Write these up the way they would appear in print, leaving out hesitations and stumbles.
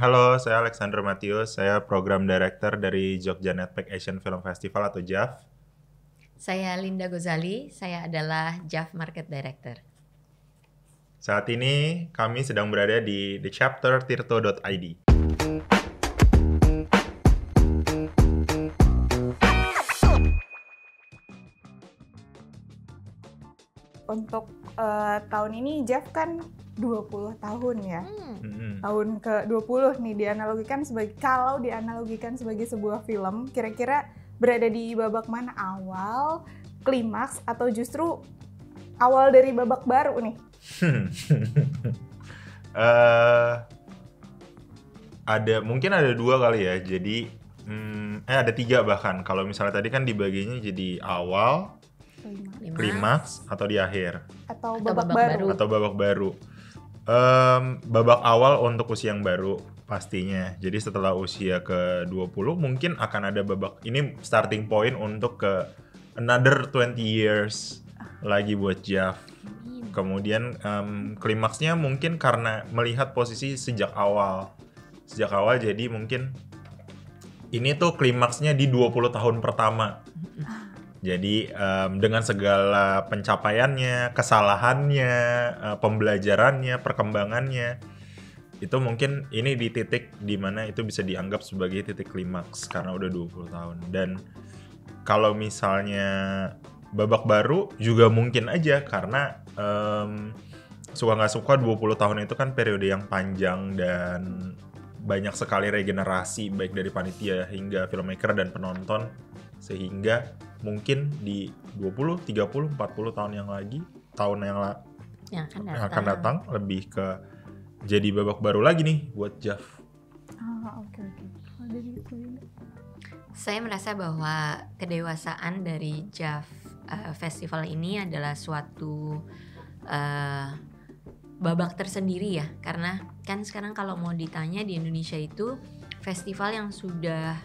Halo, saya Alexander Matius. Saya Program Director dari Jogja Netpack Asian Film Festival atau JAF. Saya Linda Gozali, saya adalah JAF Market Director. Saat ini kami sedang berada di thechaptertirto.id. Untuk tahun ini Jeff kan 20 tahun ya. Tahun ke-20 nih kalau dianalogikan sebagai sebuah film, kira-kira berada di babak mana? Awal, klimaks, atau justru awal dari babak baru nih? Mungkin ada dua kali ya. Jadi ada tiga bahkan. Kalau misalnya tadi kan dibaginya jadi awal, klimaks, atau di akhir. Atau babak baru. Atau babak baru. Babak awal untuk usia yang baru pastinya. Jadi setelah usia ke-20 mungkin akan ada babak. Ini starting point untuk ke another 20 years lagi buat JAF. Kemudian klimaksnya mungkin karena melihat posisi sejak awal. Jadi mungkin ini tuh klimaksnya di 20 tahun pertama. Jadi dengan segala pencapaiannya, kesalahannya, pembelajarannya, perkembangannya, itu mungkin ini di titik dimana itu bisa dianggap sebagai titik klimaks karena udah 20 tahun. Dan kalau misalnya babak baru juga mungkin aja karena suka nggak suka 20 tahun itu kan periode yang panjang dan banyak sekali regenerasi baik dari panitia hingga filmmaker dan penonton, sehingga mungkin di 20, 30, 40 tahun yang akan datang lebih ke jadi babak baru lagi nih buat JAF. Oke. Saya merasa bahwa kedewasaan dari JAF Festival ini adalah suatu babak tersendiri ya, karena kan sekarang kalau mau ditanya di Indonesia itu festival yang sudah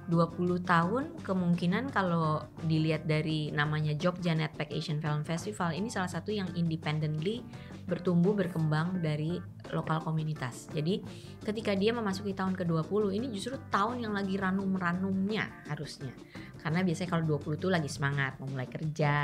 20 tahun, kemungkinan kalau dilihat dari namanya Jogja Netpack Asian Film Festival, ini salah satu yang independently bertumbuh berkembang dari lokal komunitas. Jadi ketika dia memasuki tahun ke-20, ini justru tahun yang lagi ranum-ranumnya harusnya. Karena biasanya kalau 20 tuh lagi semangat, mau mulai kerja,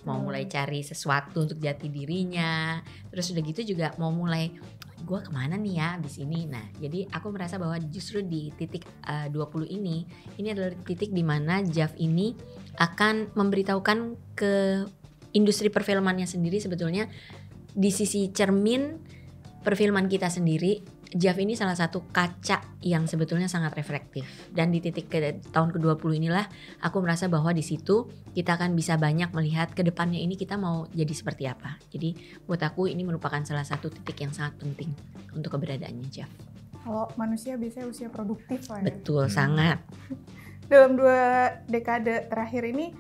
mau mulai cari sesuatu untuk jati dirinya. Terus udah gitu juga mau mulai, gue kemana nih ya abis ini. Nah, jadi aku merasa bahwa justru di titik 20 ini adalah titik di mana JAF ini akan memberitahukan ke industri perfilmannya sendiri sebetulnya di sisi cermin perfilman kita sendiri. JAF ini salah satu kaca yang sebetulnya sangat reflektif, dan di titik tahun ke-20 inilah aku merasa bahwa di situ kita akan bisa banyak melihat ke depannya ini kita mau jadi seperti apa. Jadi buat aku ini merupakan salah satu titik yang sangat penting untuk keberadaannya JAF. Kalau manusia biasanya usia produktif lah ya. Betul, sangat. Dalam 2 dekade terakhir ini,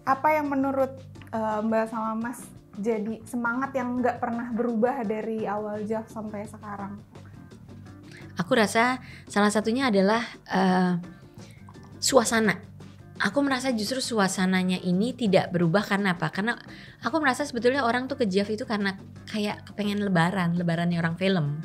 apa yang menurut Mbak sama Mas jadi semangat yang nggak pernah berubah dari awal JAF sampai sekarang? Aku rasa salah satunya adalah suasana. Aku merasa justru suasananya ini tidak berubah karena apa? Karena aku merasa sebetulnya orang tuh ke JAF itu karena kayak kepengen lebarannya orang film.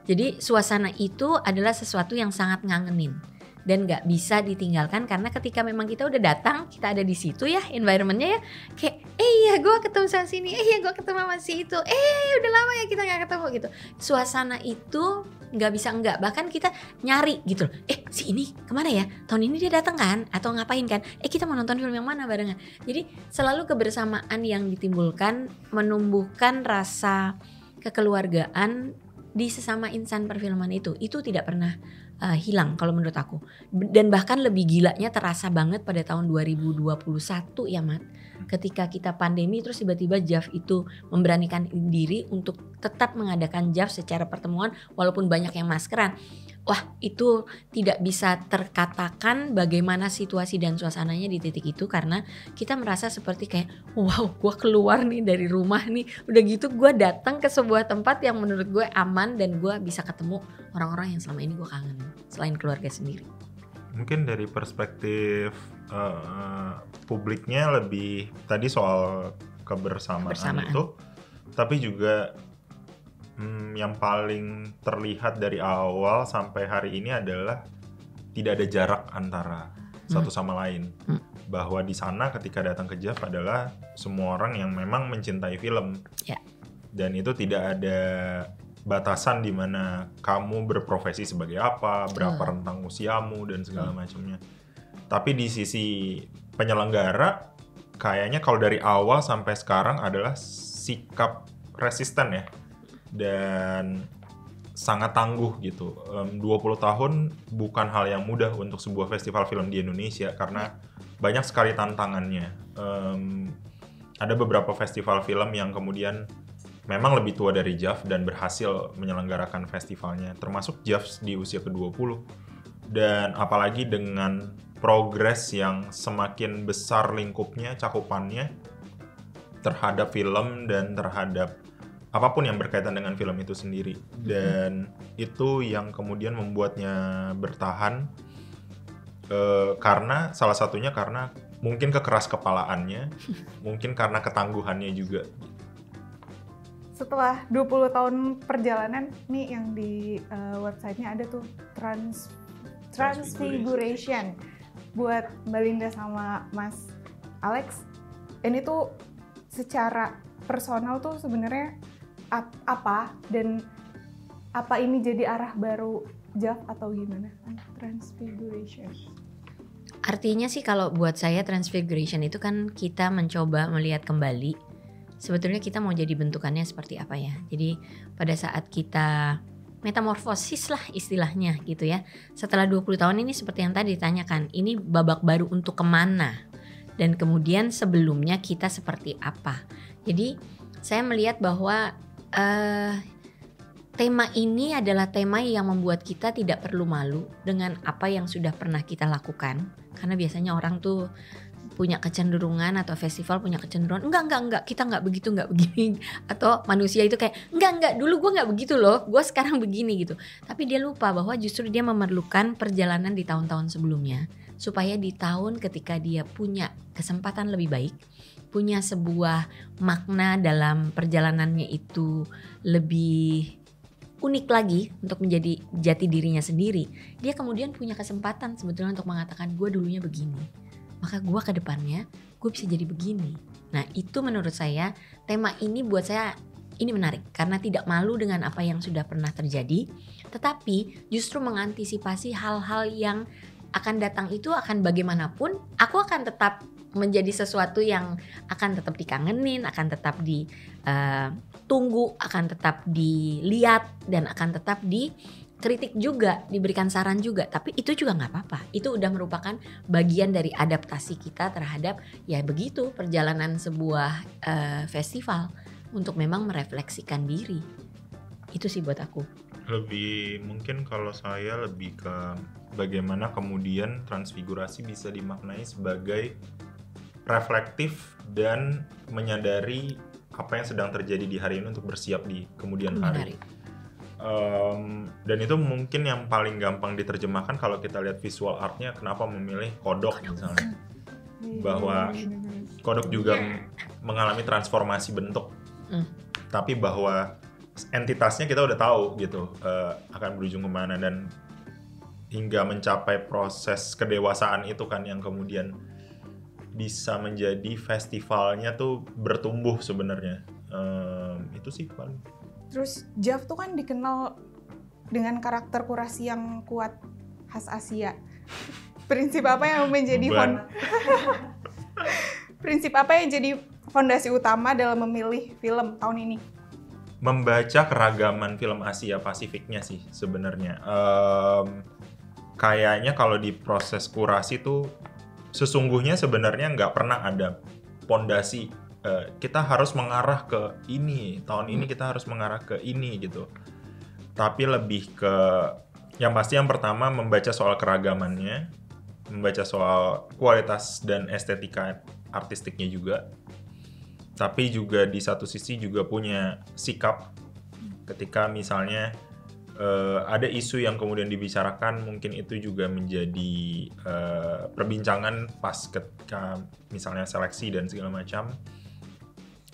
Jadi suasana itu adalah sesuatu yang sangat ngangenin dan nggak bisa ditinggalkan, karena ketika memang kita udah datang, kita ada di situ ya, environmentnya ya kayak iya gue ketemu sama sini, iya gue ketemu sama si itu, udah lama ya kita nggak ketemu gitu. Suasana itu nggak bisa enggak, bahkan kita nyari gitu loh, si ini kemana ya, tahun ini dia datang kan atau ngapain kan, kita mau nonton film yang mana barengan. Jadi selalu kebersamaan yang ditimbulkan menumbuhkan rasa kekeluargaan di sesama insan perfilman itu tidak pernah hilang kalau menurut aku. Dan bahkan lebih gilanya terasa banget pada tahun 2021 ya Mat, ketika kita pandemi terus tiba-tiba JAF itu memberanikan diri untuk tetap mengadakan JAF secara pertemuan walaupun banyak yang maskeran. Wah, itu tidak bisa terkatakan bagaimana situasi dan suasananya di titik itu, karena kita merasa seperti kayak wow, gue keluar nih dari rumah nih, udah gitu gue datang ke sebuah tempat yang menurut gue aman dan gue bisa ketemu orang-orang yang selama ini gue kangen selain keluarga sendiri. Mungkin dari perspektif publiknya lebih tadi soal kebersamaan itu, tapi juga Yang paling terlihat dari awal sampai hari ini adalah tidak ada jarak antara satu sama lain. Bahwa di sana ketika datang ke JAV adalah semua orang yang memang mencintai film. Dan itu tidak ada batasan di mana kamu berprofesi sebagai apa, berapa rentang usiamu dan segala macamnya. Tapi di sisi penyelenggara, kayaknya kalau dari awal sampai sekarang adalah sikap resisten ya. Dan sangat tangguh gitu. 20 tahun bukan hal yang mudah untuk sebuah festival film di Indonesia karena banyak sekali tantangannya. Ada beberapa festival film yang kemudian memang lebih tua dari JAV dan berhasil menyelenggarakan festivalnya, termasuk JAV di usia ke-20. Dan apalagi dengan progres yang semakin besar lingkupnya, cakupannya terhadap film dan terhadap apapun yang berkaitan dengan film itu sendiri. Dan itu yang kemudian membuatnya bertahan karena salah satunya karena mungkin kekeras kepalaannya, mungkin karena ketangguhannya juga. Setelah 20 tahun perjalanan nih yang di websitenya ada tuh Transfiguration buat Mbak Linda sama Mas Alex. Ini tuh secara personal tuh sebenarnya apa dan apa ini jadi arah baru JAV atau gimana? Transfiguration. Artinya sih kalau buat saya Transfiguration itu kan kita mencoba melihat kembali sebetulnya kita mau jadi bentukannya seperti apa ya. Jadi pada saat kita metamorfosis lah istilahnya gitu ya. Setelah 20 tahun ini seperti yang tadi ditanyakan, ini babak baru untuk kemana? Dan kemudian sebelumnya kita seperti apa? Jadi saya melihat bahwa tema ini adalah tema yang membuat kita tidak perlu malu dengan apa yang sudah pernah kita lakukan. Karena biasanya orang tuh punya kecenderungan atau festival punya kecenderungan enggak kita nggak begitu, nggak begini, atau manusia itu kayak enggak dulu gue nggak begitu loh, gue sekarang begini gitu. Tapi dia lupa bahwa justru dia memerlukan perjalanan di tahun-tahun sebelumnya supaya di tahun ketika dia punya kesempatan lebih baik, punya sebuah makna dalam perjalanannya itu lebih unik lagi untuk menjadi jati dirinya sendiri. Dia kemudian punya kesempatan sebetulnya untuk mengatakan gue dulunya begini, maka gue ke depannya gue bisa jadi begini. Nah itu menurut saya tema ini buat saya ini menarik karena tidak malu dengan apa yang sudah pernah terjadi, tetapi justru mengantisipasi hal-hal yang akan datang itu akan bagaimanapun aku akan tetap menjadi sesuatu yang akan tetap dikangenin, akan tetap ditunggu, akan tetap dilihat dan akan tetap dikritik juga, diberikan saran juga. Tapi itu juga nggak apa-apa. Itu udah merupakan bagian dari adaptasi kita terhadap ya begitu perjalanan sebuah festival untuk memang merefleksikan diri. Itu sih buat aku. Lebih mungkin kalau saya lebih ke bagaimana kemudian transfigurasi bisa dimaknai sebagai reflektif dan menyadari apa yang sedang terjadi di hari ini untuk bersiap di kemudian hari. Dan itu mungkin yang paling gampang diterjemahkan kalau kita lihat visual artnya, kenapa memilih kodok misalnya. Bahwa kodok juga mengalami transformasi bentuk. Tapi bahwa entitasnya kita udah tahu gitu akan berujung kemana, dan hingga mencapai proses kedewasaan itu kan yang kemudian bisa menjadi festivalnya tuh bertumbuh sebenarnya. Itu sih paling. Terus JAV tuh kan dikenal dengan karakter kurasi yang kuat khas Asia. Prinsip apa yang menjadi prinsip apa yang jadi fondasi utama dalam memilih film tahun ini? Membaca keragaman film Asia Pasifiknya sih sebenarnya. Kayaknya kalau di proses kurasi tuh sesungguhnya sebenarnya nggak pernah ada pondasi kita harus mengarah ke ini, tahun ini kita harus mengarah ke ini gitu. Tapi lebih ke yang pasti yang pertama membaca soal keragamannya, membaca soal kualitas dan estetika artistiknya juga. Tapi juga di satu sisi juga punya sikap ketika misalnya ada isu yang kemudian dibicarakan, mungkin itu juga menjadi perbincangan pas ketika misalnya seleksi dan segala macam.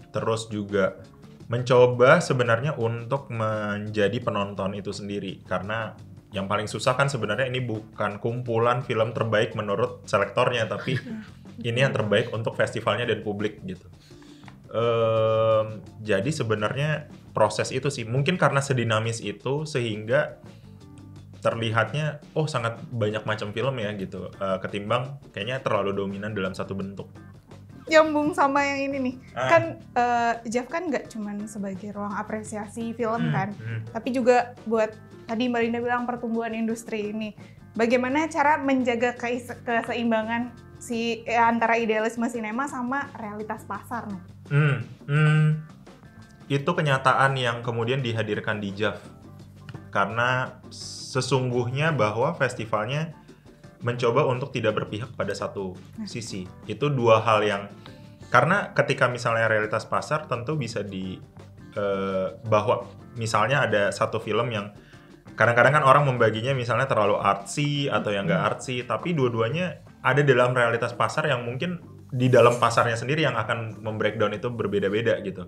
Terus juga mencoba sebenarnya untuk menjadi penonton itu sendiri, karena yang paling susah kan sebenarnya ini bukan kumpulan film terbaik menurut selektornya, tapi ini yang terbaik untuk festivalnya dan publik gitu. Jadi sebenarnya proses itu sih mungkin karena sedinamis itu sehingga terlihatnya sangat banyak macam film ya gitu, ketimbang kayaknya terlalu dominan dalam satu bentuk. Nyambung sama yang ini nih, kan Jeff kan nggak cuman sebagai ruang apresiasi film kan, tapi juga buat tadi Mbak Linda bilang pertumbuhan industri ini. Bagaimana cara menjaga keseimbangan antara idealisme sinema sama realitas pasar nih? Itu kenyataan yang kemudian dihadirkan di JAF, karena sesungguhnya bahwa festivalnya mencoba untuk tidak berpihak pada satu sisi. Itu dua hal yang, karena ketika misalnya realitas pasar tentu bisa bahwa misalnya ada satu film yang kadang-kadang kan orang membaginya misalnya terlalu artsy atau yang nggak artsy, tapi dua-duanya ada dalam realitas pasar yang mungkin di dalam pasarnya sendiri yang akan membreakdown itu berbeda-beda gitu.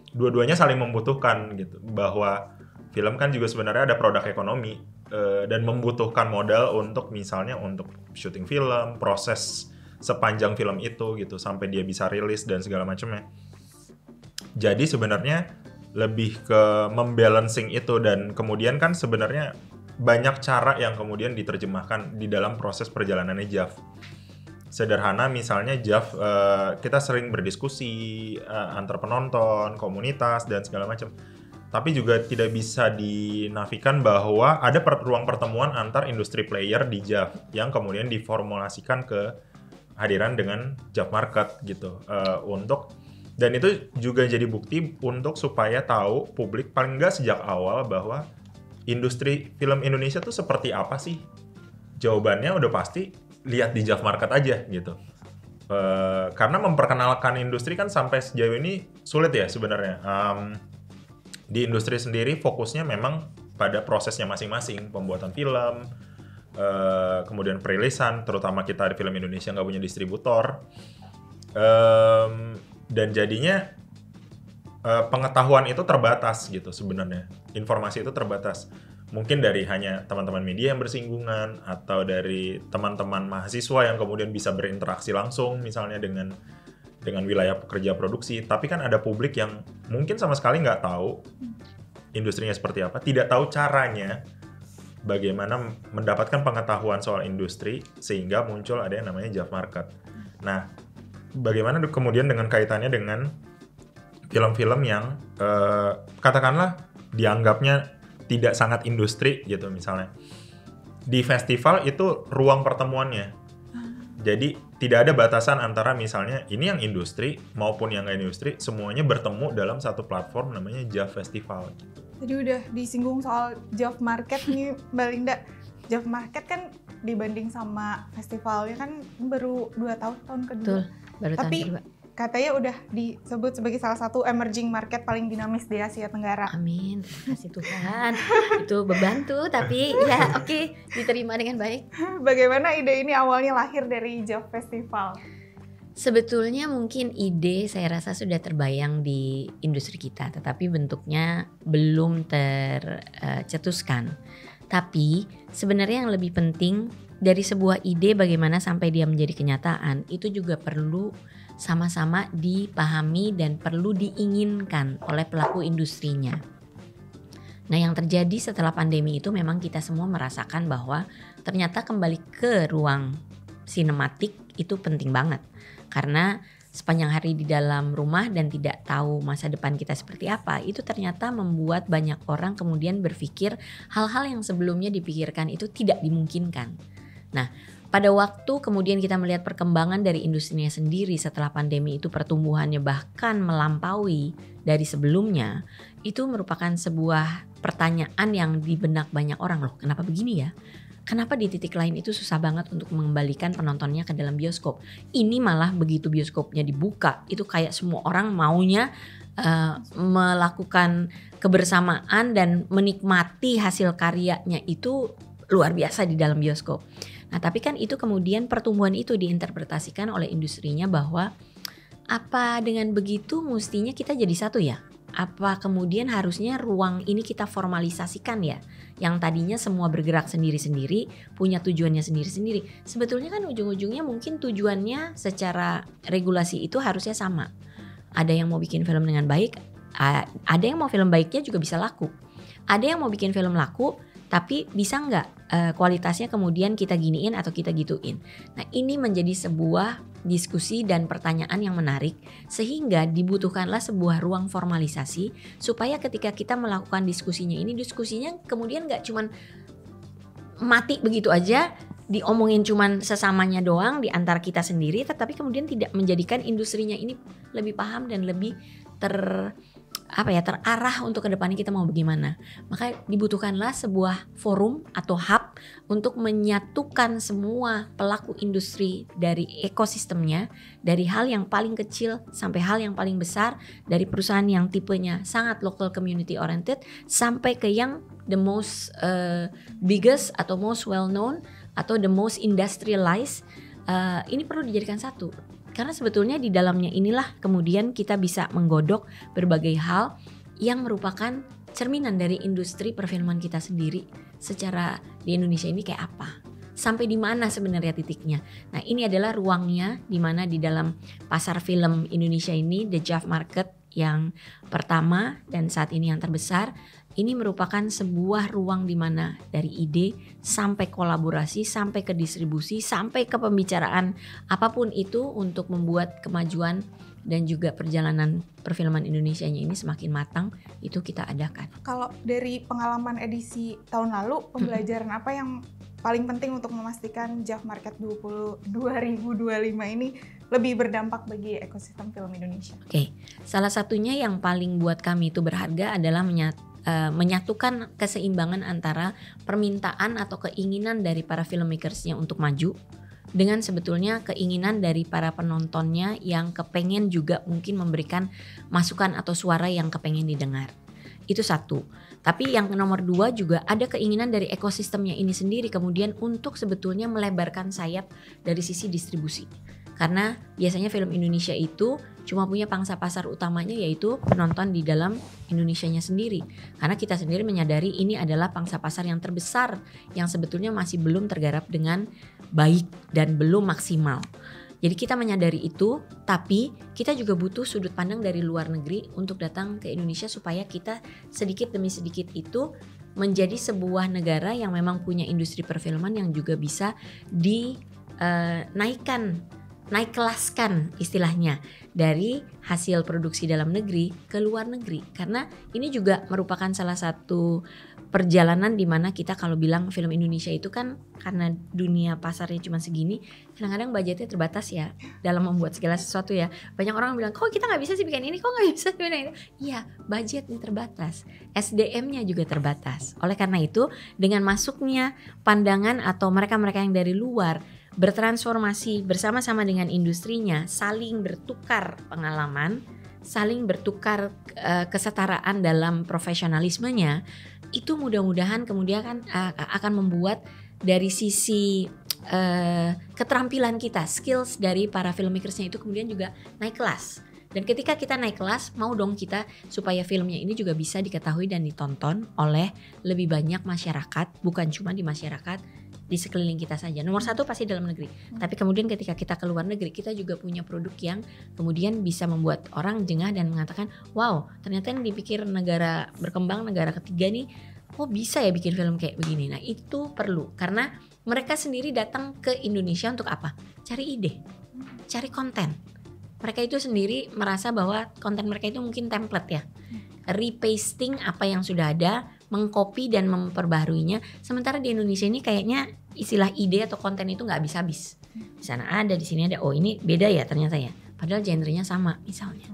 Dua-duanya saling membutuhkan gitu, bahwa film kan juga sebenarnya ada produk ekonomi dan membutuhkan modal untuk misalnya untuk syuting film, proses sepanjang film itu gitu sampai dia bisa rilis dan segala macamnya. Jadi sebenarnya lebih ke membalancing itu, dan kemudian kan sebenarnya banyak cara yang kemudian diterjemahkan di dalam proses perjalanannya JAF. Sederhana misalnya JAF, kita sering berdiskusi antar penonton, komunitas dan segala macam. Tapi juga tidak bisa dinafikan bahwa ada ruang pertemuan antar industri player di JAF yang kemudian diformulasikan ke hadiran dengan JAF Market gitu, dan itu juga jadi bukti untuk supaya tahu publik paling nggak sejak awal bahwa industri film Indonesia tuh seperti apa sih. Jawabannya udah pasti lihat di JAF Market aja gitu. Karena memperkenalkan industri kan sampai sejauh ini sulit ya sebenarnya. Di industri sendiri fokusnya memang pada prosesnya masing-masing, pembuatan film, kemudian perilisan, terutama kita di film Indonesia nggak punya distributor, dan jadinya pengetahuan itu terbatas gitu sebenarnya, informasi itu terbatas. Mungkin dari hanya teman-teman media yang bersinggungan, atau dari teman-teman mahasiswa yang kemudian bisa berinteraksi langsung misalnya dengan wilayah pekerja produksi, tapi kan ada publik yang mungkin sama sekali nggak tahu industrinya seperti apa, tidak tahu caranya bagaimana mendapatkan pengetahuan soal industri, sehingga muncul ada yang namanya JAF Market. Nah, bagaimana kemudian dengan kaitannya dengan film-film yang katakanlah dianggapnya tidak sangat industri gitu misalnya. Di festival itu ruang pertemuannya. Jadi tidak ada batasan antara misalnya ini yang industri maupun yang nggak industri, semuanya bertemu dalam satu platform namanya JAF Festival. Jadi udah disinggung soal JAF Market nih Mbak Linda. JAF Market kan dibanding sama festivalnya kan baru 2 tahun kedua. Betul, baru tahun Tapi kedua. Katanya udah disebut sebagai salah satu emerging market paling dinamis di Asia Tenggara. Amin, terima kasih Tuhan. Itu beban tuh, tapi ya oke, diterima dengan baik. Bagaimana ide ini awalnya lahir dari JAF Festival? Sebetulnya mungkin ide saya rasa sudah terbayang di industri kita, tetapi bentuknya belum tercetuskan. Tapi sebenarnya yang lebih penting dari sebuah ide bagaimana sampai dia menjadi kenyataan, itu juga perlu sama-sama dipahami dan perlu diinginkan oleh pelaku industrinya. Nah, yang terjadi setelah pandemi itu memang kita semua merasakan bahwa ternyata kembali ke ruang sinematik itu penting banget. Karena sepanjang hari di dalam rumah dan tidak tahu masa depan kita seperti apa, itu ternyata membuat banyak orang kemudian berpikir hal-hal yang sebelumnya dipikirkan itu tidak dimungkinkan. Nah, pada waktu kemudian kita melihat perkembangan dari industrinya sendiri setelah pandemi itu pertumbuhannya bahkan melampaui dari sebelumnya, itu merupakan sebuah pertanyaan yang di benak banyak orang, loh kenapa begini ya? Kenapa di titik lain itu susah banget untuk mengembalikan penontonnya ke dalam bioskop? Ini malah begitu bioskopnya dibuka, itu kayak semua orang maunya melakukan kebersamaan dan menikmati hasil karyanya itu luar biasa di dalam bioskop. Nah, tapi kan itu kemudian pertumbuhan itu diinterpretasikan oleh industrinya bahwa apa dengan begitu mestinya kita jadi satu ya? apa kemudian harusnya ruang ini kita formalisasikan ya? Yang tadinya semua bergerak sendiri-sendiri, punya tujuannya sendiri-sendiri. Sebetulnya kan ujung-ujungnya mungkin tujuannya secara regulasi itu harusnya sama. Ada yang mau bikin film dengan baik, ada yang mau film baiknya juga bisa laku. Ada yang mau bikin film laku, tapi bisa nggak kualitasnya kemudian kita giniin atau kita gituin. Nah ini menjadi sebuah diskusi dan pertanyaan yang menarik, sehingga dibutuhkanlah sebuah ruang formalisasi supaya ketika kita melakukan diskusinya kemudian nggak cuman mati begitu aja, diomongin cuman sesamanya doang di antara kita sendiri, tetapi kemudian tidak menjadikan industrinya ini lebih paham dan lebih terarah untuk kedepannya kita mau bagaimana. Maka dibutuhkanlah sebuah forum atau hub untuk menyatukan semua pelaku industri dari ekosistemnya, dari hal yang paling kecil sampai hal yang paling besar, dari perusahaan yang tipenya sangat local community oriented sampai ke yang the most biggest atau most well known atau the most industrialized. Ini perlu dijadikan satu. Karena sebetulnya di dalamnya inilah kemudian kita bisa menggodok berbagai hal yang merupakan cerminan dari industri perfilman kita sendiri secara di Indonesia ini kayak apa. Sampai di mana sebenarnya titiknya. Nah ini adalah ruangnya di mana di dalam pasar film Indonesia ini, the JAV market yang pertama dan saat ini yang terbesar. Ini merupakan sebuah ruang di mana dari ide sampai kolaborasi, sampai ke distribusi, sampai ke pembicaraan apapun itu untuk membuat kemajuan dan juga perjalanan perfilman Indonesianya ini semakin matang, itu kita adakan. Kalau dari pengalaman edisi tahun lalu, pembelajaran apa yang paling penting untuk memastikan JAV Market 2025 ini lebih berdampak bagi ekosistem film Indonesia? Oke, salah satunya yang paling buat kami itu berharga adalah menyatukan keseimbangan antara permintaan atau keinginan dari para filmmakersnya untuk maju dengan sebetulnya keinginan dari para penontonnya yang kepengen juga mungkin memberikan masukan atau suara yang kepengen didengar. Itu satu. Tapi yang nomor dua juga ada keinginan dari ekosistemnya ini sendiri kemudian untuk sebetulnya melebarkan sayap dari sisi distribusi. Karena biasanya film Indonesia itu cuma punya pangsa pasar utamanya yaitu penonton di dalam Indonesianya sendiri. Karena kita sendiri menyadari ini adalah pangsa pasar yang terbesar yang sebetulnya masih belum tergarap dengan baik dan belum maksimal. Jadi kita menyadari itu, tapi kita juga butuh sudut pandang dari luar negeri untuk datang ke Indonesia supaya kita sedikit demi sedikit itu menjadi sebuah negara yang memang punya industri perfilman yang juga bisa naik kelaskan istilahnya dari hasil produksi dalam negeri ke luar negeri. Karena ini juga merupakan salah satu perjalanan di mana kita kalau bilang film Indonesia itu kan karena dunia pasarnya cuma segini, kadang-kadang budgetnya terbatas ya dalam membuat segala sesuatu ya. Banyak orang bilang, kok kita nggak bisa sih bikin ini, kok nggak bisa bikin itu. Iya, budgetnya terbatas, SDM-nya juga terbatas. Oleh karena itu, dengan masuknya pandangan atau mereka-mereka yang dari luar bertransformasi bersama-sama dengan industrinya, saling bertukar pengalaman, saling bertukar kesetaraan dalam profesionalismenya, itu mudah-mudahan kemudian akan membuat dari sisi keterampilan kita, skills dari para filmmakersnya itu kemudian juga naik kelas. Dan ketika kita naik kelas, mau dong kita supaya filmnya ini juga bisa diketahui dan ditonton oleh lebih banyak masyarakat, bukan cuma di masyarakat di sekeliling kita saja. Nomor satu pasti dalam negeri. Tapi kemudian ketika kita ke luar negeri, kita juga punya produk yang kemudian bisa membuat orang jengah dan mengatakan, wow, ternyata yang dipikir negara berkembang, negara ketiga nih, kok bisa ya bikin film kayak begini. Nah itu perlu, karena mereka sendiri datang ke Indonesia untuk apa? Cari ide, cari konten. Mereka itu sendiri merasa bahwa konten mereka itu mungkin template ya, repasting apa yang sudah ada, mengcopy dan memperbaharuinya. Sementara di Indonesia ini kayaknya istilah ide atau konten itu nggak habis-habis. Di sana ada, di sini ada. Oh ini beda ya ternyata ya. Padahal genrenya sama misalnya.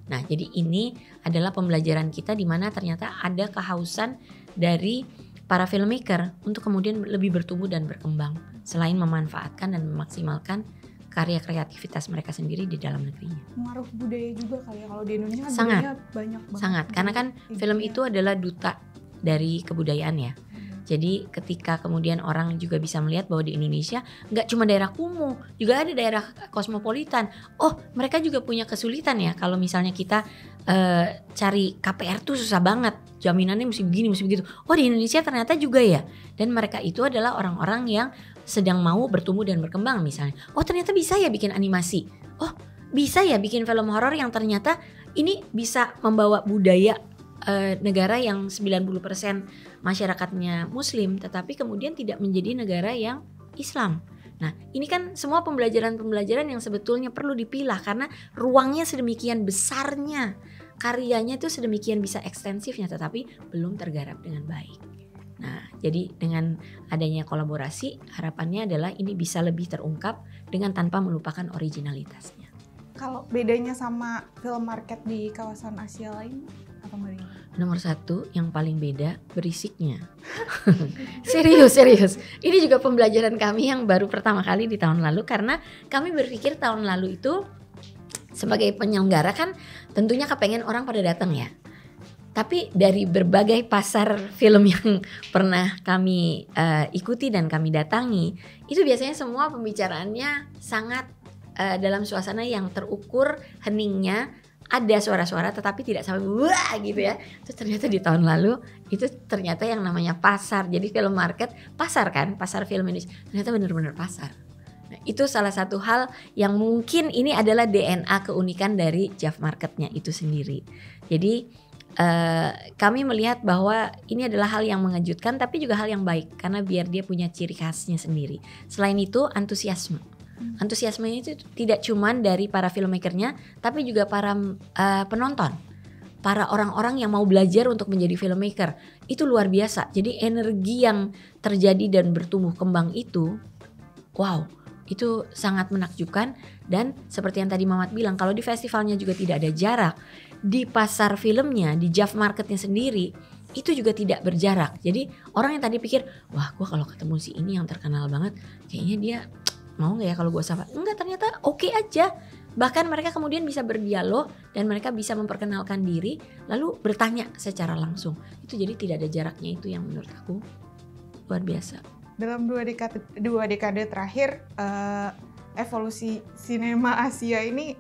Nah jadi ini adalah pembelajaran kita di mana ternyata ada kehausan dari para filmmaker untuk kemudian lebih bertumbuh dan berkembang selain memanfaatkan dan memaksimalkan karya kreativitas mereka sendiri di dalam negerinya. Pengaruh budaya juga kali ya, kalau di Indonesia kan sangat budaya banyak banget. Sangat, karena kan film itu adalah duta dari kebudayaan ya. Jadi ketika kemudian orang juga bisa melihat bahwa di Indonesia nggak cuma daerah kumuh, juga ada daerah kosmopolitan. Oh, mereka juga punya kesulitan ya kalau misalnya kita cari KPR tuh susah banget, jaminannya mesti begini, mesti begitu. Oh, di Indonesia ternyata juga ya. Dan mereka itu adalah orang-orang yang sedang mau bertumbuh dan berkembang misalnya. Oh, ternyata bisa ya bikin animasi. Oh, bisa ya bikin film horor yang ternyata ini bisa membawa budaya negara yang 90% masyarakatnya muslim tetapi kemudian tidak menjadi negara yang Islam. Nah, ini kan semua pembelajaran-pembelajaran yang sebetulnya perlu dipilah karena ruangnya sedemikian besarnya, karyanya itu sedemikian bisa ekstensifnya tetapi belum tergarap dengan baik. Nah, jadi dengan adanya kolaborasi harapannya adalah ini bisa lebih terungkap dengan tanpa melupakan originalitasnya. Kalau bedanya sama film market di kawasan Asia lain apa Maria? Nomor 1 yang paling beda berisiknya. Serius. Ini juga pembelajaran kami yang baru pertama kali di tahun lalu karena kami berpikir tahun lalu itu sebagai penyelenggara kan tentunya kepengen orang pada datang ya. Tapi dari berbagai pasar film yang pernah kami ikuti dan kami datangi, itu biasanya semua pembicaraannya sangat dalam suasana yang terukur, heningnya, ada suara-suara tetapi tidak sampai wah gitu ya. Terus ternyata di tahun lalu itu ternyata yang namanya pasar. Jadi film market pasar kan, pasar film Indonesia. Ternyata benar-benar pasar. Nah, itu salah satu hal yang mungkin ini adalah DNA keunikan dari JAF Marketnya itu sendiri. Jadi kami melihat bahwa ini adalah hal yang mengejutkan tapi juga hal yang baik karena biar dia punya ciri khasnya sendiri. Selain itu antusiasme. Antusiasmenya itu tidak cuma dari para filmmakernya tapi juga para penonton, para orang-orang yang mau belajar untuk menjadi filmmaker. Itu luar biasa. Jadi energi yang terjadi dan bertumbuh kembang itu wow, itu sangat menakjubkan. Dan seperti yang tadi Mamat bilang, kalau di festivalnya juga tidak ada jarak, di pasar filmnya, di JAF Marketnya sendiri itu juga tidak berjarak. Jadi orang yang tadi pikir wah gue kalau ketemu si ini yang terkenal banget kayaknya dia mau gak ya kalau gue sapa? Enggak, ternyata oke aja. Bahkan mereka kemudian bisa berdialog dan mereka bisa memperkenalkan diri lalu bertanya secara langsung. Itu jadi tidak ada jaraknya, itu yang menurut aku luar biasa. Dalam dua dekade terakhir evolusi sinema Asia ini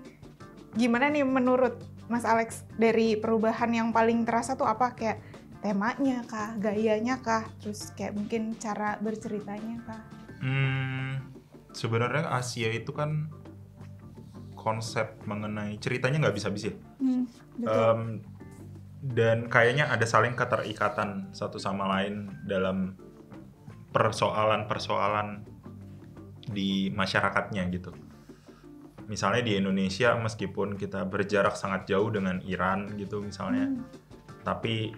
gimana nih menurut Mas Alex? Dari perubahan yang paling terasa tuh apa? Kayak temanya kah? Gayanya kah? Terus kayak mungkin cara berceritanya kah? Sebenarnya Asia itu kan konsep mengenai ceritanya nggak bisa habis ya. Betul. Dan kayaknya ada saling keterikatan satu sama lain dalam persoalan-persoalan di masyarakatnya gitu. Misalnya di Indonesia meskipun kita berjarak sangat jauh dengan Iran gitu misalnya, tapi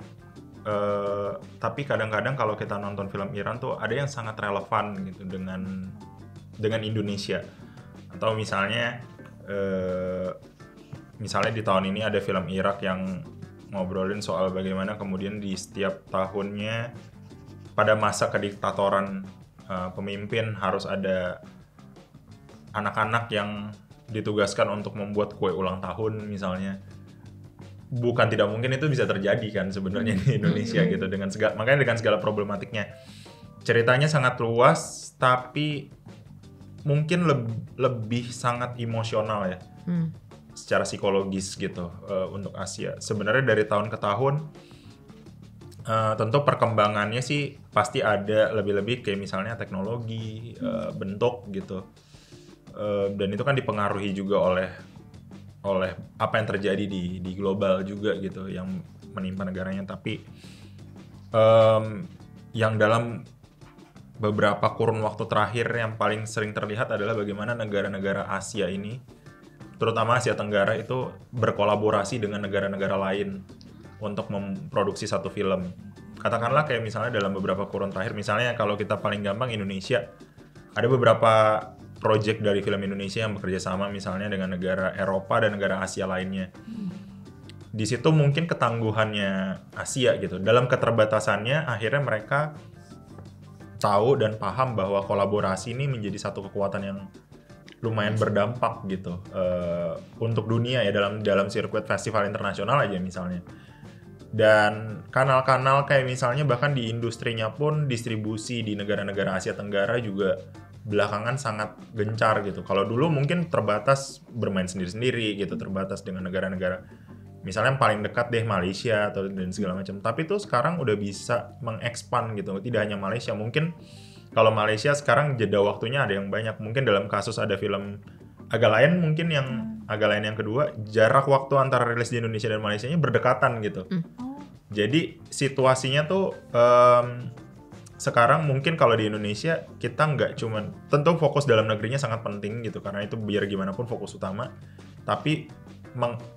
kadang-kadang kalau kita nonton film Iran tuh ada yang sangat relevan gitu dengan Indonesia. Atau misalnya di tahun ini ada film Irak yang ngobrolin soal bagaimana kemudian di setiap tahunnya pada masa kediktatoran pemimpin harus ada anak-anak yang ditugaskan untuk membuat kue ulang tahun misalnya. Bukan tidak mungkin itu bisa terjadi kan sebenarnya di Indonesia gitu makanya dengan segala problematiknya. Ceritanya sangat luas tapi mungkin lebih sangat emosional ya, secara psikologis gitu untuk Asia. Sebenarnya dari tahun ke tahun tentu perkembangannya sih pasti ada lebih-lebih kayak misalnya teknologi, bentuk gitu, dan itu kan dipengaruhi juga oleh apa yang terjadi di global juga gitu yang menimpa negaranya. Tapi yang dalam beberapa kurun waktu terakhir yang paling sering terlihat adalah bagaimana negara-negara Asia ini, terutama Asia Tenggara itu berkolaborasi dengan negara-negara lain untuk memproduksi satu film. Katakanlah kayak misalnya dalam beberapa kurun terakhir, misalnya kalau kita paling gampang Indonesia, ada beberapa project dari film Indonesia yang bekerja sama misalnya dengan negara Eropa dan negara Asia lainnya. Di situ mungkin ketangguhannya Asia gitu. Dalam keterbatasannya akhirnya mereka tahu dan paham bahwa kolaborasi ini menjadi satu kekuatan yang lumayan berdampak gitu untuk dunia ya dalam sirkuit festival internasional aja misalnya. Dan kanal-kanal kayak misalnya bahkan di industrinya pun distribusi di negara-negara Asia Tenggara juga belakangan sangat gencar gitu. Kalau dulu mungkin terbatas bermain sendiri-sendiri gitu, terbatas dengan negara-negara misalnya yang paling dekat deh Malaysia atau dan segala macam. Tapi tuh sekarang udah bisa mengekspan gitu. Tidak hanya Malaysia, mungkin kalau Malaysia sekarang jeda waktunya ada yang banyak. Mungkin dalam kasus ada film agak lain, mungkin yang agak lain yang kedua, jarak waktu antara rilis di Indonesia dan Malaysia-nya berdekatan gitu. Jadi situasinya tuh sekarang mungkin kalau di Indonesia kita nggak cuman, tentu fokus dalam negerinya sangat penting gitu karena itu biar gimana pun fokus utama, tapi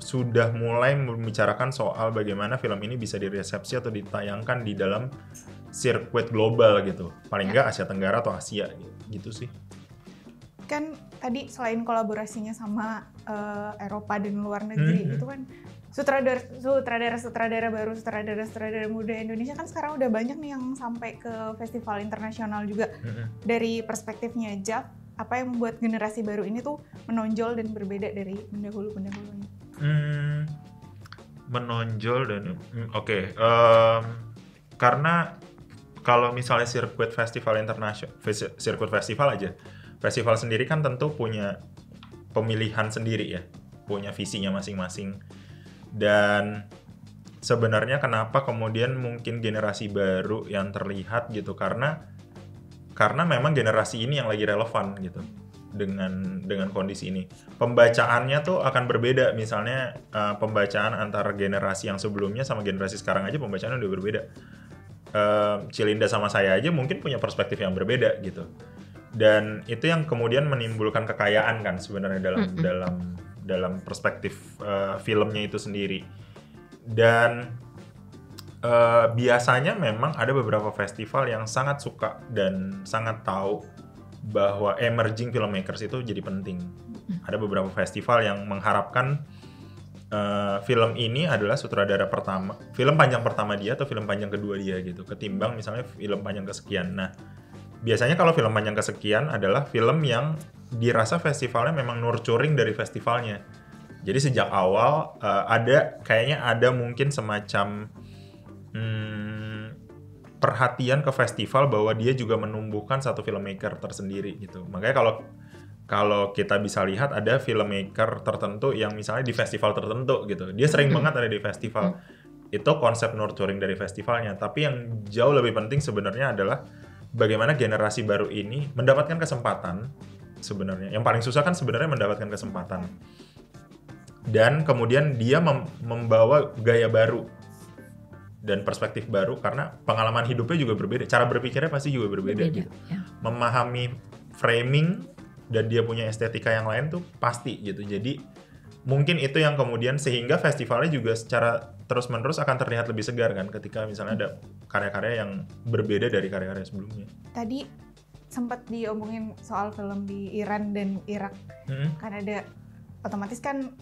sudah mulai membicarakan soal bagaimana film ini bisa diresepsi atau ditayangkan di dalam sirkuit global gitu, paling nggak Asia Tenggara atau Asia gitu sih. Kan tadi selain kolaborasinya sama Eropa dan luar negeri itu kan sutradara baru, sutradara muda Indonesia kan sekarang udah banyak nih yang sampai ke festival internasional juga. Dari perspektifnya Jav, apa yang membuat generasi baru ini tuh menonjol dan berbeda dari pendahulu-pendahulunya? Menonjol dan karena kalau misalnya sirkuit festival internasional, sirkuit festival aja, festival sendiri kan tentu punya pemilihan sendiri ya, punya visinya masing-masing. Dan sebenarnya kenapa kemudian mungkin generasi baru yang terlihat gitu, karena memang generasi ini yang lagi relevan gitu dengan kondisi ini. Pembacaannya tuh akan berbeda, misalnya pembacaan antara generasi yang sebelumnya sama generasi sekarang aja pembacaannya udah berbeda. Cilinda sama saya aja mungkin punya perspektif yang berbeda gitu. Dan itu yang kemudian menimbulkan kekayaan kan sebenarnya dalam perspektif filmnya itu sendiri. Dan biasanya memang ada beberapa festival yang sangat suka dan sangat tahu bahwa emerging filmmakers itu jadi penting. Ada beberapa festival yang mengharapkan film ini adalah sutradara pertama, film panjang pertama dia atau film panjang kedua dia gitu, ketimbang misalnya film panjang kesekian. Nah, biasanya kalau film panjang kesekian adalah film yang dirasa festivalnya memang nurturing dari festivalnya. Jadi sejak awal kayaknya ada mungkin semacam perhatian ke festival bahwa dia juga menumbuhkan satu filmmaker tersendiri gitu. Makanya kalau kita bisa lihat ada filmmaker tertentu yang misalnya di festival tertentu gitu, dia sering banget ada di festival. Itu konsep nurturing dari festivalnya. Tapi yang jauh lebih penting sebenarnya adalah bagaimana generasi baru ini mendapatkan kesempatan sebenarnya. Yang paling susah kan sebenarnya mendapatkan kesempatan. Dan kemudian dia membawa gaya baru dan perspektif baru karena pengalaman hidupnya juga berbeda. Cara berpikirnya pasti juga berbeda gitu. Ya. Memahami framing dan dia punya estetika yang lain tuh pasti gitu. Jadi mungkin itu yang kemudian sehingga festivalnya juga secara terus-menerus akan terlihat lebih segar kan ketika misalnya ada karya-karya yang berbeda dari karya-karya sebelumnya. Tadi sempat diomongin soal film di Iran dan Irak. Kan ada otomatis kan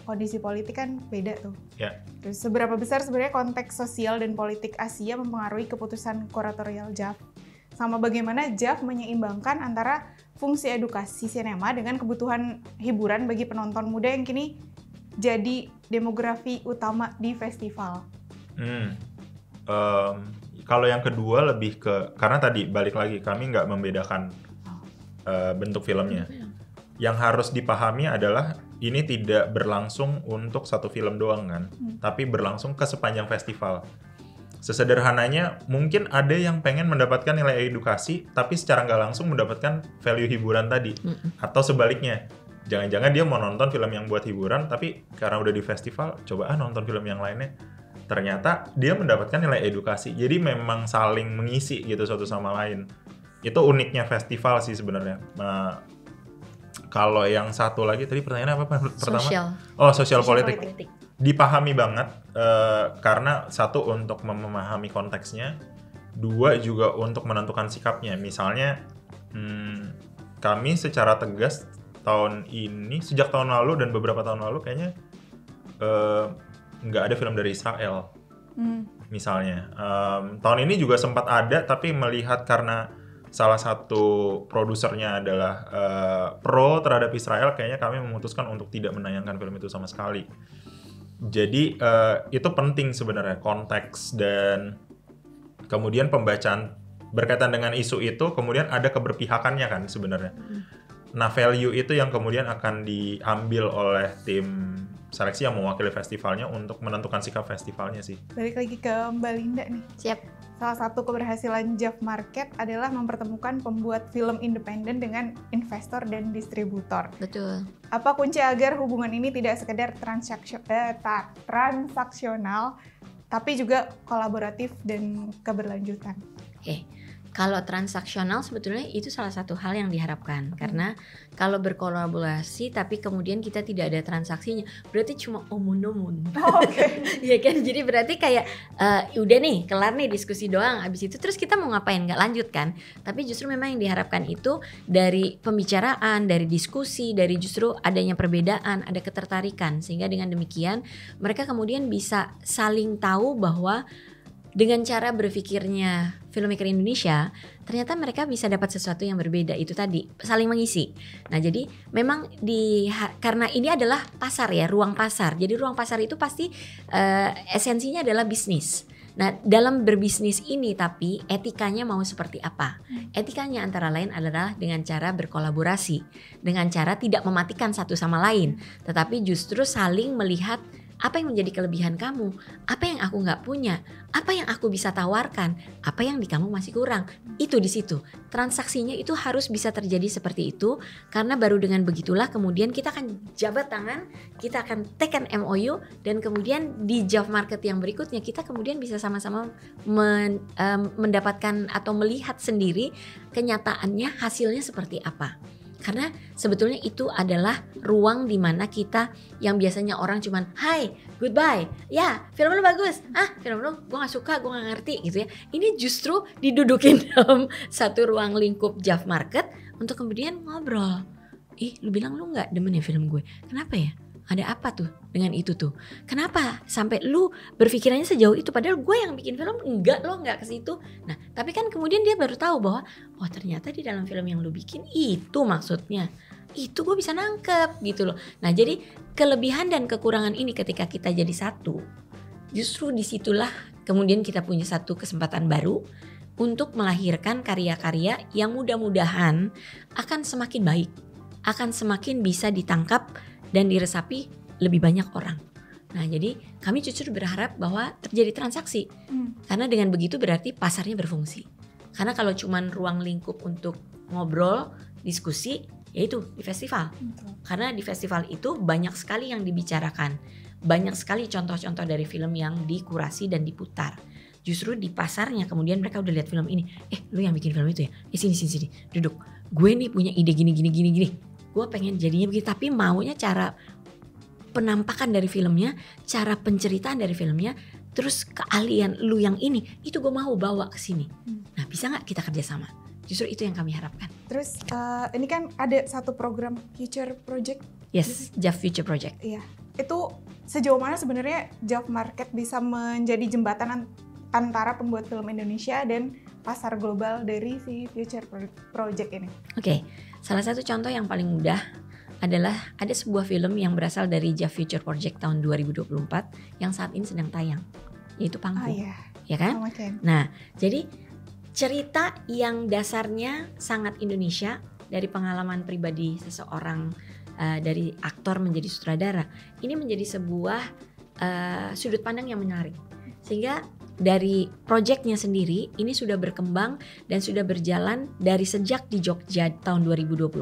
kondisi politik kan beda tuh. Ya. Terus seberapa besar sebenarnya konteks sosial dan politik Asia mempengaruhi keputusan kuratorial Jav? Sama bagaimana Jav menyeimbangkan antara fungsi edukasi sinema dengan kebutuhan hiburan bagi penonton muda yang kini jadi demografi utama di festival. Kalau yang kedua lebih ke, karena tadi balik lagi kami nggak membedakan bentuk filmnya. Yang harus dipahami adalah ini tidak berlangsung untuk satu film doang kan, tapi berlangsung ke sepanjang festival. Sesederhananya mungkin ada yang pengen mendapatkan nilai edukasi tapi secara nggak langsung mendapatkan value hiburan tadi. Atau sebaliknya, jangan-jangan dia mau nonton film yang buat hiburan tapi karena udah di festival coba nonton film yang lainnya, ternyata dia mendapatkan nilai edukasi. Jadi memang saling mengisi gitu satu sama lain. Itu uniknya festival sih sebenarnya. Kalau yang satu lagi tadi pertanyaannya apa pertama? Sosial politik. Dipahami banget karena satu untuk memahami konteksnya, dua juga untuk menentukan sikapnya. Misalnya kami secara tegas tahun ini, sejak tahun lalu dan beberapa tahun lalu kayaknya nggak ada film dari Israel. Misalnya tahun ini juga sempat ada tapi melihat karena salah satu produsernya adalah pro terhadap Israel, kayaknya kami memutuskan untuk tidak menayangkan film itu sama sekali. Jadi itu penting sebenarnya, konteks dan kemudian pembacaan berkaitan dengan isu itu, kemudian ada keberpihakannya kan sebenarnya. Nah, value itu yang kemudian akan diambil oleh tim seleksi yang mewakili festivalnya untuk menentukan sikap festivalnya sih. Balik lagi ke Mbak Linda nih. Siap. Salah satu keberhasilan JAF Market adalah mempertemukan pembuat film independen dengan investor dan distributor. Betul. Apa kunci agar hubungan ini tidak sekedar transaksional, tapi juga kolaboratif dan keberlanjutan? Oke. Kalau transaksional sebetulnya itu salah satu hal yang diharapkan, karena kalau berkolaborasi tapi kemudian kita tidak ada transaksinya, berarti cuma omun-omun. Ya kan, jadi berarti kayak udah nih kelar nih diskusi doang, abis itu terus kita mau ngapain, nggak lanjut kan. Tapi justru memang yang diharapkan itu dari pembicaraan, dari diskusi, dari justru adanya perbedaan, ada ketertarikan, sehingga dengan demikian mereka kemudian bisa saling tahu bahwa dengan cara berpikirnya filmmaker Indonesia, ternyata mereka bisa dapat sesuatu yang berbeda. Itu tadi, saling mengisi. Nah, jadi memang karena ini adalah pasar ya, ruang pasar. Jadi ruang pasar itu pasti esensinya adalah bisnis. Nah, dalam berbisnis ini tapi etikanya mau seperti apa? Etikanya antara lain adalah dengan cara berkolaborasi, dengan cara tidak mematikan satu sama lain, tetapi justru saling melihat apa yang menjadi kelebihan kamu, apa yang aku nggak punya, apa yang aku bisa tawarkan, apa yang di kamu masih kurang. Itu di situ. Transaksinya itu harus bisa terjadi seperti itu, karena baru dengan begitulah kemudian kita akan jabat tangan, kita akan take an MOU, dan kemudian di JAF Market yang berikutnya kita kemudian bisa sama-sama mendapatkan atau melihat sendiri kenyataannya hasilnya seperti apa. Karena sebetulnya itu adalah ruang di mana kita yang biasanya orang cuman hi, goodbye, ya film lu bagus, film lu gue gak suka, gue gak ngerti gitu ya. Ini justru didudukin dalam satu ruang lingkup JAF Market untuk kemudian ngobrol. Lu bilang lu gak demen ya film gue, kenapa ya? Ada apa tuh dengan itu tuh? Kenapa sampai lu berpikirannya sejauh itu? Padahal gue yang bikin film lo nggak ke situ. Nah, tapi kan kemudian dia baru tahu bahwa oh ternyata di dalam film yang lu bikin itu maksudnya. Itu gue bisa nangkep gitu loh. Nah, jadi kelebihan dan kekurangan ini ketika kita jadi satu, justru disitulah kemudian kita punya satu kesempatan baru untuk melahirkan karya-karya yang mudah-mudahan akan semakin baik, akan semakin bisa ditangkap dan diresapi lebih banyak orang. Nah, jadi kami justru berharap bahwa terjadi transaksi. Karena dengan begitu berarti pasarnya berfungsi. Karena kalau cuman ruang lingkup untuk ngobrol, diskusi, yaitu di festival. Karena di festival itu banyak sekali yang dibicarakan. Banyak sekali contoh-contoh dari film yang dikurasi dan diputar. Justru di pasarnya kemudian mereka udah lihat film ini. Lu yang bikin film itu ya? Sini, duduk. Gue nih punya ide gini. Gue pengen jadinya begitu, tapi maunya cara penampakan dari filmnya, cara penceritaan dari filmnya, terus keahlian lu yang ini, itu gue mau bawa ke sini. Nah, bisa nggak kita kerjasama? Justru itu yang kami harapkan. Terus ini kan ada satu program Future Project. Yes, JAF Future Project. Iya, itu sejauh mana sebenarnya JAF Market bisa menjadi jembatan antara pembuat film Indonesia dan pasar global dari si Future Project ini? Oke. Salah satu contoh yang paling mudah adalah ada sebuah film yang berasal dari JAF Future Project tahun 2024 yang saat ini sedang tayang, yaitu Pangku. Ya kan? Nah, jadi cerita yang dasarnya sangat Indonesia dari pengalaman pribadi seseorang, dari aktor menjadi sutradara. Ini menjadi sebuah sudut pandang yang menarik. Sehingga dari proyeknya sendiri ini sudah berkembang dan sudah berjalan dari sejak di Jogja tahun 2024,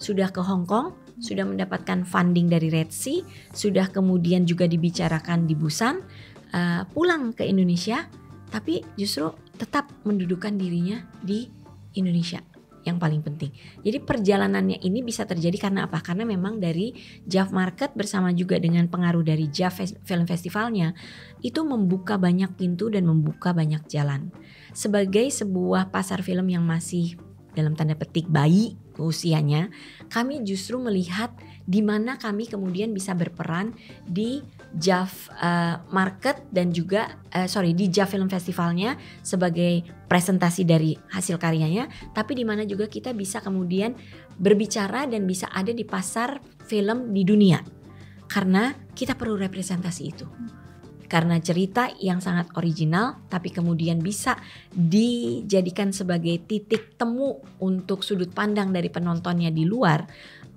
sudah ke Hong Kong, sudah mendapatkan funding dari Red Sea, sudah kemudian juga dibicarakan di Busan, pulang ke Indonesia, tapi justru tetap mendudukan dirinya di Indonesia yang paling penting. Jadi perjalanannya ini bisa terjadi karena apa? Karena memang dari JAF Market bersama juga dengan pengaruh dari JAF Film Festivalnya itu membuka banyak pintu dan membuka banyak jalan. Sebagai sebuah pasar film yang masih dalam tanda petik bayi usianya, kami justru melihat di mana kami kemudian bisa berperan di JAF Market dan juga di JAF Film Festivalnya sebagai presentasi dari hasil karyanya, tapi di mana juga kita bisa kemudian berbicara dan bisa ada di pasar film di dunia. Karena kita perlu representasi itu. Karena cerita yang sangat original tapi kemudian bisa dijadikan sebagai titik temu untuk sudut pandang dari penontonnya di luar,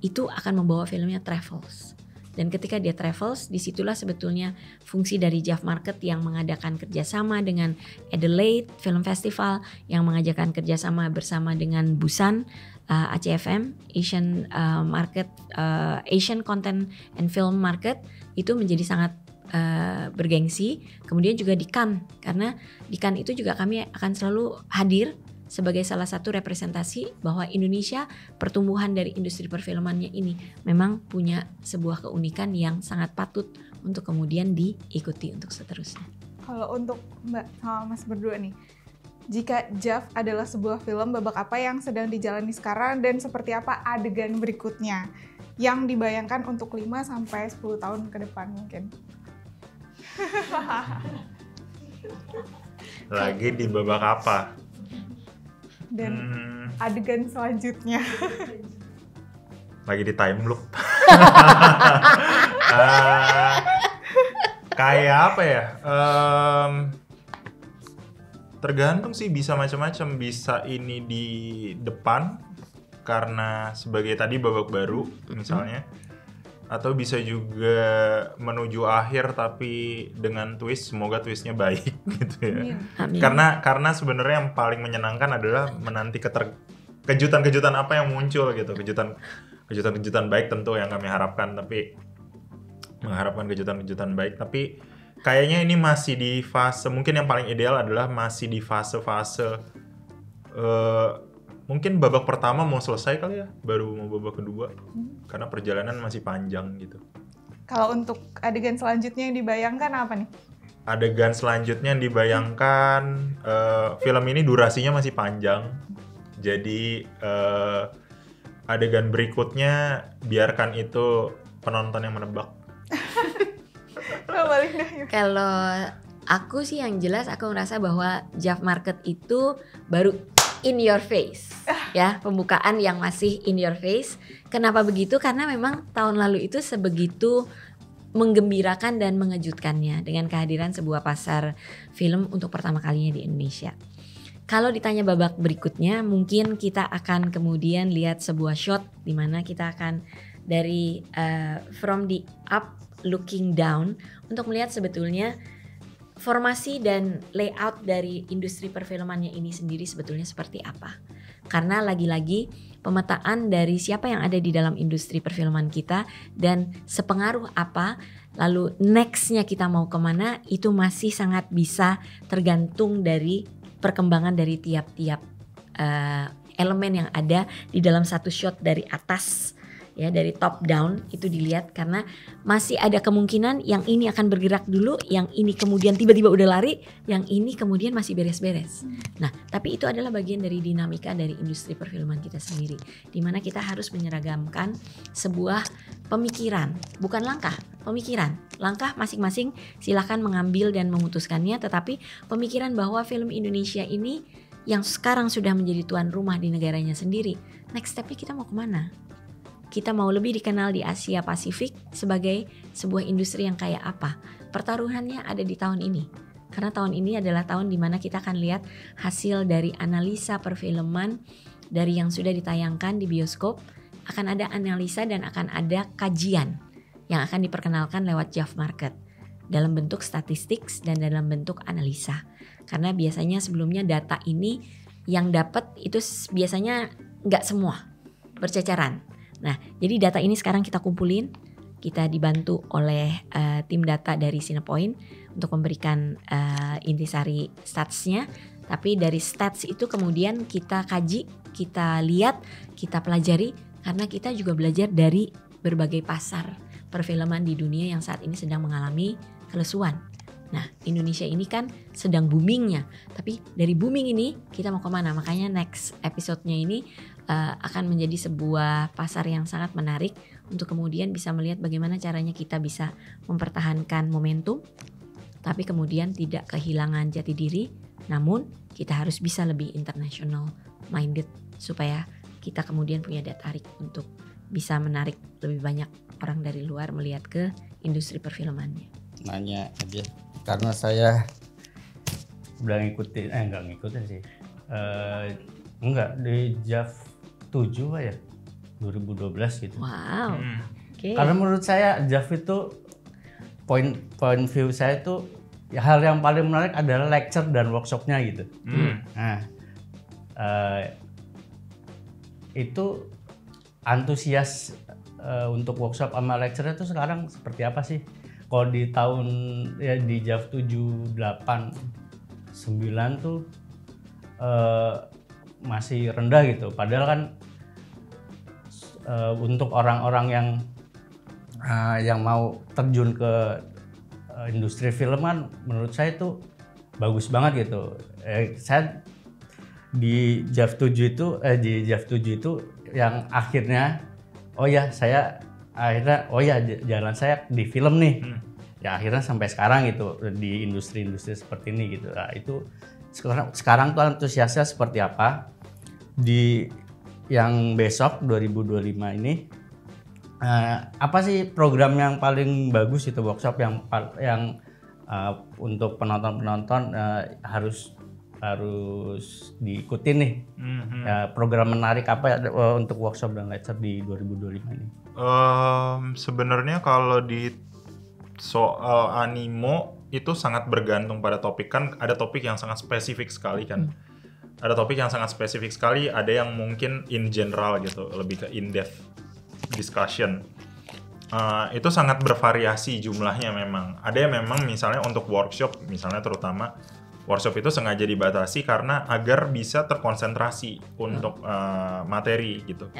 itu akan membawa filmnya travels. Dan ketika dia travels, disitulah sebetulnya fungsi dari JAF Market yang mengadakan kerjasama dengan Adelaide Film Festival, yang mengajakkan kerjasama bersama dengan Busan, ACFM, Asian Content and Film Market, itu menjadi sangat bergengsi. Kemudian juga di Cannes, karena di Cannes itu juga kami akan selalu hadir sebagai salah satu representasi bahwa Indonesia, pertumbuhan dari industri perfilmannya ini memang punya sebuah keunikan yang sangat patut untuk kemudian diikuti untuk seterusnya. Kalau untuk Mbak sama Mas berdua nih, jika JAF adalah sebuah film, babak apa yang sedang dijalani sekarang dan seperti apa adegan berikutnya yang dibayangkan untuk 5-10 tahun ke depan mungkin? Lagi di babak apa? Dan adegan selanjutnya. Lagi di time loop. Kayak apa ya? Tergantung sih, bisa macam-macam. Bisa ini di depan karena sebagai tadi babak baru misalnya. Atau bisa juga menuju akhir tapi dengan twist, semoga twistnya baik gitu ya. Amin. Karena sebenarnya yang paling menyenangkan adalah menanti kejutan-kejutan apa yang muncul gitu. Kejutan-kejutan baik tentu yang kami harapkan, tapi mengharapkan kejutan-kejutan baik. Tapi kayaknya ini masih di fase, mungkin yang paling ideal adalah masih di fase-fase mungkin babak pertama mau selesai kali ya, baru mau babak kedua. Karena perjalanan masih panjang gitu. Kalau untuk adegan selanjutnya yang dibayangkan apa nih? Adegan selanjutnya yang dibayangkan, film ini durasinya masih panjang. Jadi adegan berikutnya biarkan itu penonton yang menebak. Kalau aku sih yang jelas aku ngerasa bahwa JAF Market itu baru in your face, ya, pembukaan yang masih in your face. Kenapa begitu? Karena memang tahun lalu itu sebegitu menggembirakan dan mengejutkannya dengan kehadiran sebuah pasar film untuk pertama kalinya di Indonesia. Kalau ditanya babak berikutnya, mungkin kita akan kemudian lihat sebuah shot di mana kita akan dari from the up looking down untuk melihat sebetulnya formasi dan layout dari industri perfilmannya ini sendiri sebetulnya seperti apa. Karena lagi-lagi pemetaan dari siapa yang ada di dalam industri perfilman kita dan sepengaruh apa, lalu nextnya kita mau kemana, itu masih sangat bisa tergantung dari perkembangan dari tiap-tiap elemen yang ada di dalam satu shot dari atas, ya, dari top down itu dilihat, karena masih ada kemungkinan yang ini akan bergerak dulu, yang ini kemudian tiba-tiba udah lari, yang ini kemudian masih beres-beres. Nah, tapi itu adalah bagian dari dinamika dari industri perfilman kita sendiri, di mana kita harus menyeragamkan sebuah pemikiran, bukan langkah, pemikiran. Langkah masing-masing silakan mengambil dan memutuskannya, tetapi pemikiran bahwa film Indonesia ini yang sekarang sudah menjadi tuan rumah di negaranya sendiri, next stepnya kita mau kemana? Kita mau lebih dikenal di Asia Pasifik sebagai sebuah industri yang kayak apa? Pertaruhannya ada di tahun ini. Karena tahun ini adalah tahun di mana kita akan lihat hasil dari analisa perfilman dari yang sudah ditayangkan di bioskop. Akan ada analisa dan akan ada kajian yang akan diperkenalkan lewat JAF Market dalam bentuk statistik dan dalam bentuk analisa. Karena biasanya sebelumnya data ini yang dapat itu biasanya nggak semua berceceran. Nah, jadi data ini sekarang kita kumpulin, kita dibantu oleh tim data dari Cinepoint untuk memberikan intisari statsnya. Tapi dari stats itu kemudian kita kaji, kita lihat, kita pelajari, karena kita juga belajar dari berbagai pasar perfilman di dunia yang saat ini sedang mengalami kelesuan. Nah, Indonesia ini kan sedang boomingnya, tapi dari booming ini kita mau kemana? Makanya next episode-nya ini akan menjadi sebuah pasar yang sangat menarik untuk kemudian bisa melihat bagaimana caranya kita bisa mempertahankan momentum, tapi kemudian tidak kehilangan jati diri, namun kita harus bisa lebih international minded supaya kita kemudian punya daya tarik untuk bisa menarik lebih banyak orang dari luar melihat ke industri perfilmannya? Nanya aja, karena saya udah ngikutin, nggak ngikutin sih, enggak di JAF 7 Pak ya, 2012 gitu. Wow. Okay. Karena menurut saya JAF itu point view saya itu ya, hal yang paling menarik adalah lecture dan workshopnya gitu. Nah, itu antusias untuk workshop sama lecture itu sekarang seperti apa sih? Kalau di tahun ya di JAF 7, 8, 9 tuh masih rendah gitu. Padahal kan untuk orang-orang yang mau terjun ke industri film kan menurut saya itu bagus banget gitu. Saya di JAF 7 itu yang akhirnya jalan saya di film nih. Ya akhirnya sampai sekarang gitu di industri-industri seperti ini gitu. Nah, itu sekarang tuh antusiasnya seperti apa? Di yang besok 2025 ini apa sih program yang paling bagus itu, workshop yang untuk penonton harus diikuti nih. Program menarik apa untuk workshop dan lecture di 2025 ini? Sebenarnya kalau di soal animo itu sangat bergantung pada topik, kan ada topik yang sangat spesifik sekali kan. Ada topik yang sangat spesifik sekali, ada yang mungkin in general gitu, lebih ke in-depth discussion. Itu sangat bervariasi jumlahnya memang. Ada yang memang misalnya untuk workshop, misalnya terutama workshop itu sengaja dibatasi karena agar bisa terkonsentrasi untuk materi gitu.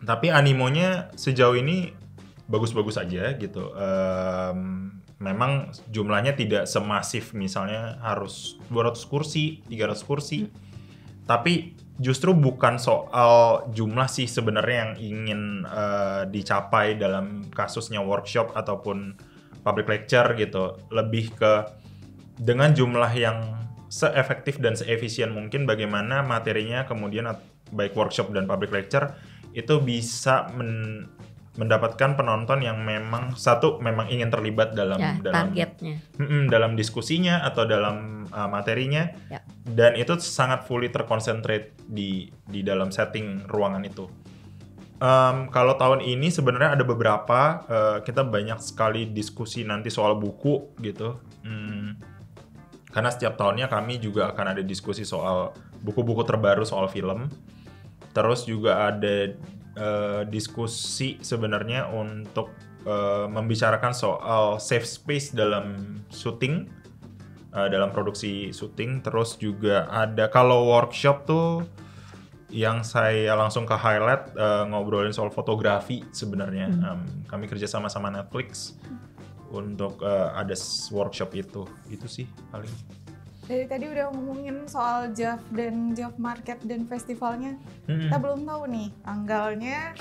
Tapi animonya sejauh ini bagus-bagus aja gitu. Memang jumlahnya tidak semasif misalnya harus 200 kursi, 300 kursi. Tapi justru bukan soal jumlah sih sebenarnya yang ingin dicapai dalam kasusnya workshop ataupun public lecture gitu. Lebih ke dengan jumlah yang seefektif dan seefisien mungkin bagaimana materinya kemudian baik workshop dan public lecture itu bisa mendapatkan penonton yang memang ingin terlibat dalam targetnya, dalam diskusinya atau dalam materinya, dan itu sangat fully terkonsentrate di dalam setting ruangan itu. Kalau tahun ini sebenarnya ada beberapa, kita banyak sekali diskusi nanti soal buku gitu, karena setiap tahunnya kami juga akan ada diskusi soal buku-buku terbaru soal film. Terus juga ada diskusi sebenarnya untuk membicarakan soal safe space dalam syuting, dalam produksi syuting. Terus juga ada, kalau workshop tuh yang saya langsung ke highlight, ngobrolin soal fotografi sebenarnya. Kami kerja sama Netflix untuk ada workshop itu sih paling. Dari tadi udah ngomongin soal JAF dan JAF Market dan festivalnya. Kita belum tahu nih tanggalnya.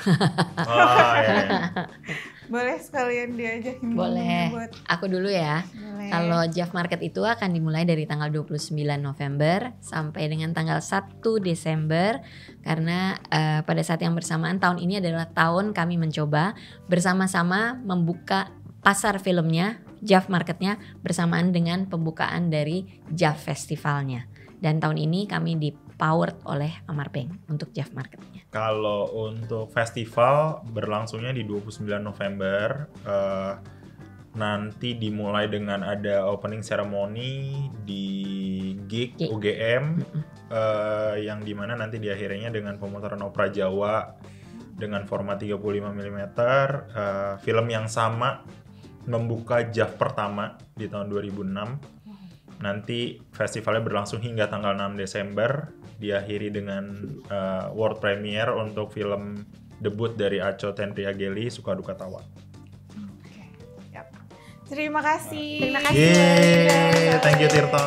Boleh sekalian diajakin. Boleh. Aku dulu ya. Boleh. Kalau JAF Market itu akan dimulai dari tanggal 29 November sampai dengan tanggal 1 Desember. Karena pada saat yang bersamaan tahun ini adalah tahun kami mencoba bersama-sama membuka pasar filmnya, JAF Marketnya, bersamaan dengan pembukaan dari JAF Festivalnya. Dan tahun ini kami di-powered oleh Amar Bank untuk JAF Marketnya. Kalau untuk festival berlangsungnya di 29 November, nanti dimulai dengan ada opening ceremony di GIG UGM, yang dimana nanti diakhirinya dengan pemutaran opera Jawa dengan format 35 mm, film yang sama membuka JAF pertama di tahun 2006. Nanti festivalnya berlangsung hingga tanggal 6 Desember, diakhiri dengan world premiere untuk film debut dari Aco Tentriageli, Suka Duka Tawa. Terima kasih. Terima kasih. Thank you Tirta.